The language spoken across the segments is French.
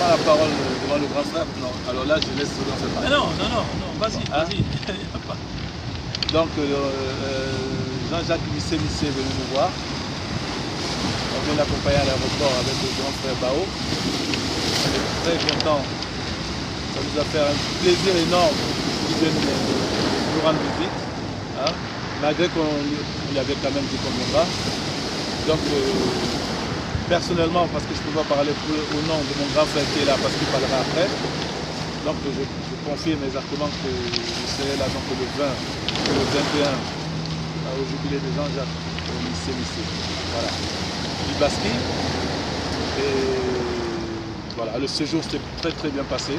prends la parole devant le grand frère. Non, alors là, je laisse le grand frère parler. Non, vas-y, Hein? vas-y. Donc, Jean-Jacques Missé est venu nous voir. On vient l'accompagner à l'aéroport avec le grand frère Bao. On est très content. Ça nous a fait un plaisir énorme qu'il vienne nous rendre visite. Hein? Malgré qu'on lui avait quand même dit qu'on viendra. Donc, personnellement, parce que je ne peux pas parler au nom de mon grand frère qui est là, parce qu'il parlera après. Donc, je confirme exactement que je serai là donc, le 20 et le 21 au jubilé de Jean-Jacques Missé. Voilà. Libaski. Et voilà, le séjour s'est très très bien passé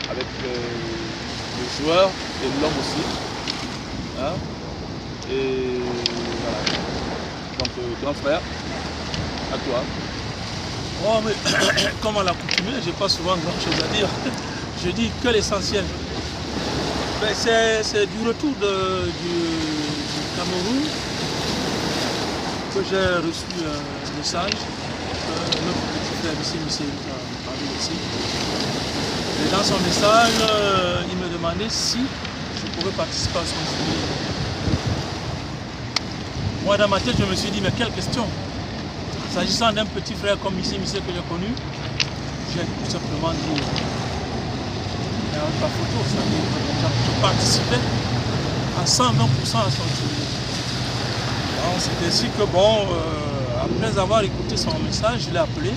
avec le joueur et l'homme aussi. Hein? Et voilà. Donc, grand frère, à toi. Oh, mais comme à l'accoutumée, je n'ai pas souvent grand chose à dire. Je dis que l'essentiel. C'est du retour du Cameroun que j'ai reçu un message de notre petit frère Missé a parlé ici. Et dans son message, il me demandait si je pouvais participer à son jubilé. Moi, dans ma tête, je me suis dit, mais quelle question! S'agissant d'un petit frère comme Missé que j'ai connu, j'ai tout simplement dit, il n'y a pas photo, ça veut dire que je participais à 120% à son jubilé. C'est ainsi que, bon, après avoir écouté son message, je l'ai appelé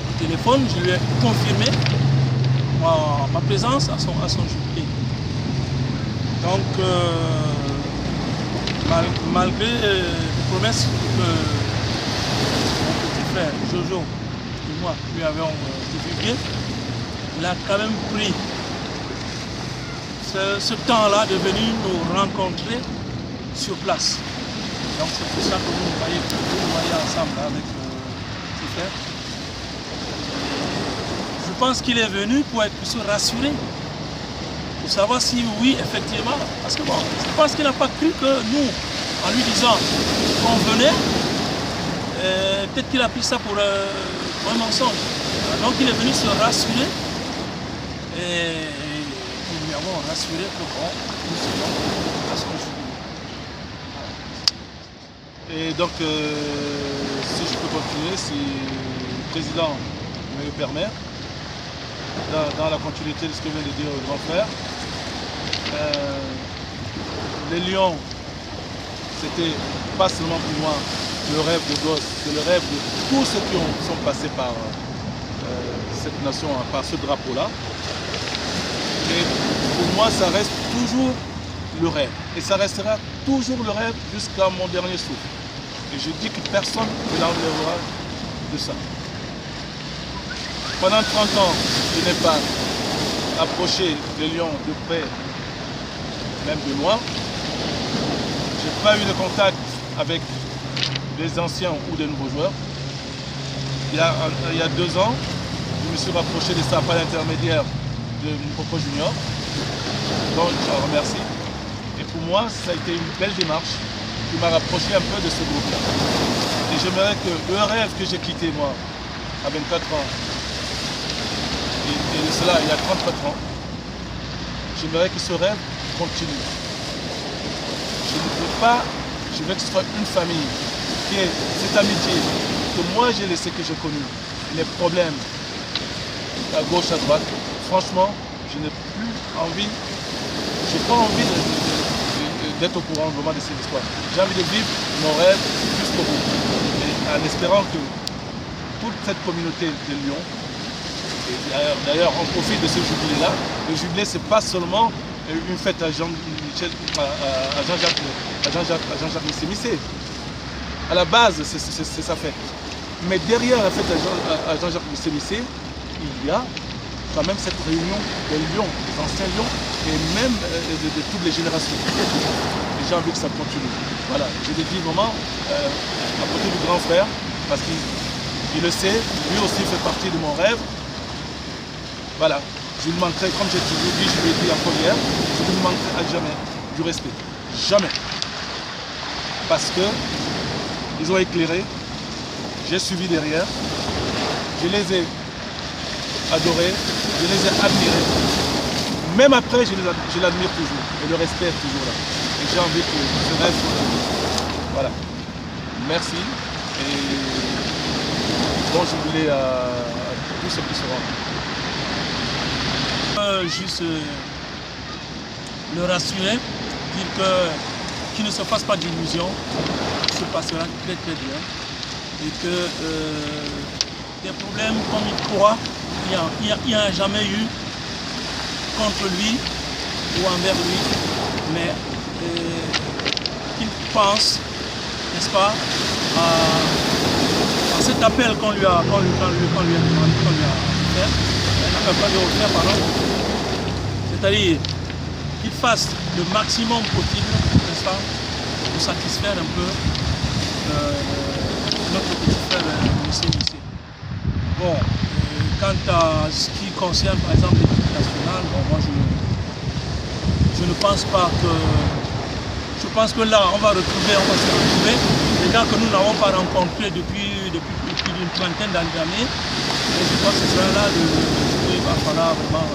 au téléphone, je lui ai confirmé ma présence à son jubilé. Donc, malgré les promesses que mon petit frère Jojo et moi lui avions divulguées, il a quand même pris ce temps-là de venir nous rencontrer sur place. Donc c'est pour ça que vous nous voyez ensemble là, avec mon petit frère. Je pense qu'il est venu pour se rassurer, pour savoir si oui, effectivement, parce que bon, je pense qu'il n'a pas cru que nous, en lui disant qu'on venait, peut-être qu'il a pris ça pour un mensonge. Donc il est venu se rassurer et nous lui avons rassuré que bon, nous serons à son jubilé. Et donc, si je peux continuer, si le président me le permet, dans la continuité de ce que vient de dire le grand frère, les Lions, c'était pas seulement pour moi le rêve de gosse, c'est le rêve de tous ceux qui sont passés par cette nation, par ce drapeau-là. Et pour moi, ça reste toujours le rêve. Et ça restera toujours le rêve jusqu'à mon dernier souffle. Et je dis que personne ne l'enlèvera de ça. Pendant 30 ans, je n'ai pas approché les Lions de près, même de loin. Je n'ai pas eu de contact avec des anciens ou des nouveaux joueurs. Il y a 2 ans, je me suis rapproché de ça par l'intermédiaire de Mpoko Junior, dont je le remercie. Et pour moi, ça a été une belle démarche qui m'a rapproché un peu de ce groupe-là. Et j'aimerais que le rêve que j'ai quitté, moi, à 24 ans, et de cela, il y a 34 ans, j'aimerais que ce rêve continue. Je ne veux pas, je veux que ce soit une famille, qui ait cette amitié que moi j'ai laissé, que j'ai connu, les problèmes à gauche, à droite. Franchement, je n'ai plus envie, je n'ai pas envie d'être au courant vraiment de cette histoire. J'ai envie de vivre mon rêve jusqu'au bout. Et en espérant que toute cette communauté de Lyon, et d'ailleurs on profite de ce jubilé-là, le jubilé c'est pas seulement une fête à Jean-Jacques Missé. À la base, c'est sa fête. Mais derrière la fête à Jean-Jacques Missé, il y a quand même cette réunion des Lions, des anciens Lions, et même de toutes les générations. Et j'ai envie que ça continue. Voilà, je le dis vraiment à côté du grand frère, parce qu'il le sait, lui aussi fait partie de mon rêve. Voilà, je lui manquerai, comme j'ai toujours dit, je lui ai dit encore hier, je ne lui manquerai à jamais du respect. Jamais. Parce que ils ont éclairé, j'ai suivi derrière, Je les ai adorés, je les ai admirés. Même après, je l'admire toujours. Et le respect est toujours là. Et j'ai envie que ce reste. Voilà. Merci. Et bon jubilé à tous ceux qui seront. Juste le rassurer, dire qu'il ne se fasse pas d'illusions, tout se passera très très bien. Et que des problèmes comme il croit, il n'y a jamais eu contre lui ou envers lui, mais qu'il pense, n'est-ce pas, à cet appel qu'on lui a fait, c'est-à-dire qu'il fasse le maximum possible, n'est-ce pas, pour satisfaire un peu notre petit frère lycée. Bon, quant à ce qui concerne par exemple l'équipe nationale, bon, moi je ne pense pas que... Je pense que là on va se retrouver des gens que nous n'avons pas rencontrés depuis plus d'une trentaine d'années. Et je pense que ce sera là il va falloir vraiment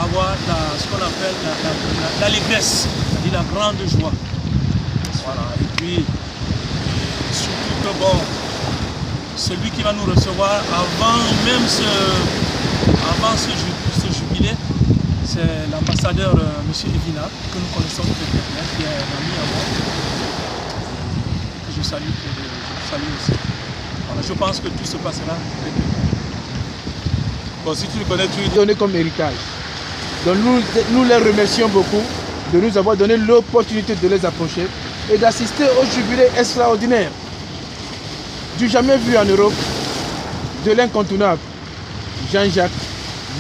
avoir ce qu'on appelle l'allégresse, c'est-à-dire la grande joie. Voilà. Et puis surtout que bon, celui qui va nous recevoir avant même ce jubilé, c'est l'ambassadeur M. Evina, que nous connaissons très bien, qui est un ami à moi, que je salue aussi. Voilà, je pense que tout se passera très bien. Bon, si tu le connais, tu lui dis. Donné comme héritage. Donc nous les remercions beaucoup de nous avoir donné l'opportunité de les approcher et d'assister au jubilé extraordinaire du jamais vu en Europe de l'incontournable Jean-Jacques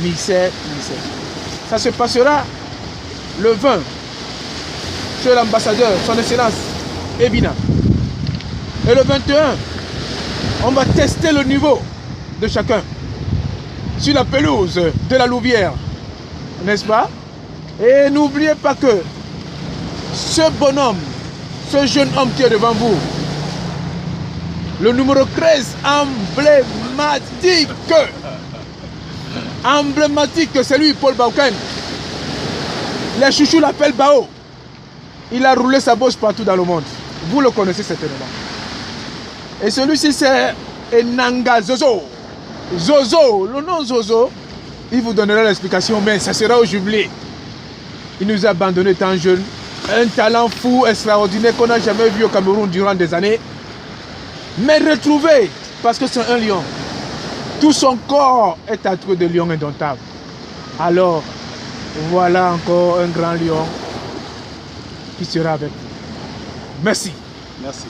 Misset. Ça se passera le 20 chez l'ambassadeur, son excellence Evina. Et le 21, on va tester le niveau de chacun sur la pelouse de la Louvière, n'est-ce pas? Et n'oubliez pas que ce bonhomme, ce jeune homme qui est devant vous, le numéro 13 emblématique, c'est lui, Paul Bauken. Les chouchous l'appellent Bao. Il a roulé sa bosse partout dans le monde. Vous le connaissez certainement. Et celui-ci, c'est Enanga Zozo. Zozo, le nom Zozo, il vous donnera l'explication, mais ça sera au jubilé. Il nous a abandonnés étant jeune. Un talent fou, extraordinaire qu'on n'a jamais vu au Cameroun durant des années. Mais retrouvé, parce que c'est un lion. Tout son corps est tatoué de lion indomptable. Alors, voilà encore un grand lion qui sera avec vous. Merci. Merci.